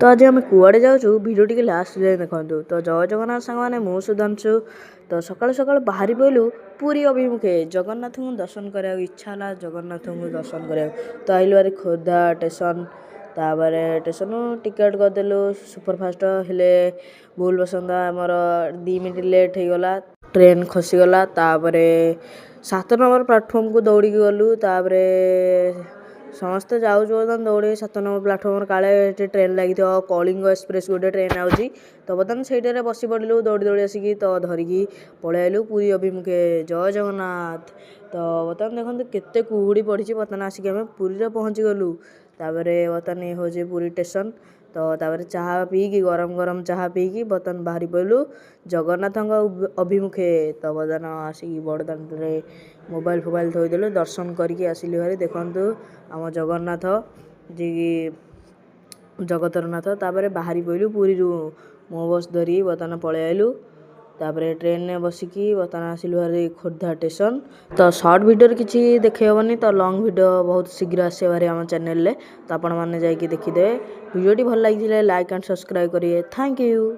तो आज आम कुआड़े जाऊँ भिडियो टी लास्ट जाए देखु। तो जय जगन्नाथ सांग मैंने मु सुधांशु तो सकाल सकाल बाहरी पड़लु पुरी अभिमुखे जगन्नाथ को दर्शन करा इच्छा है। जगन्नाथ को दर्शन करा तो आइलु बारे खोर्धा स्टेशन तापर स्टेशन टिकेट करदेलु सुपरफास्ट हेले भूल बसंत आमर 2 मिनट लेट हो गला ट्रेन खसीगला। 7 नंबर प्लाटफर्म को दौड़ी गलु समस्ते जाऊँ बर्तमान दौड़े 7 नंबर प्लाटफर्म काले ट्रेन लगी कलिंग एक्सप्रेस गोटे ट्रेन आउची तो बर्तमान से बसी पड़लु दौड़ी दौड़ी आसिकी तो धरिकी पलि आलु पुरी अभिमुखे जय जगन्नाथ। तो बर्तमान देखते केते कुहुड़ी पड़ी बर्तमान आसिक आम पुरी पहुँची गलु। बर्तमान ये हूँ पुरी स्टेशन तो चाह पीकी गरम गरम चाह पीकी बर्तमान बाहरी पड़लु जगन्नाथ अभिमुखे। तो बर्तमान आसिक बड़दाण्डे मोबाइल फोबाइल थोदेलु दर्शन करके आसिलु भारी देखु आम जगन्नाथ जी जगतरनाथ। बाहरी पड़लु पुरी मो बस धरी बर्तमान पलि आलु ट्रेन ने बसिकी बर्तमान आसिलु भारी खोर्धा स्टेशन। तो सर्ट वीडियो किसी देखे हेनी तो लॉन्ग वीडियो बहुत शीघ्र आसे भारी आम चैनल तो आपण मैंने जाकि देखिदे। वीडियो भल लगी लाइक एंड सब्सक्राइब करिए। Thank you.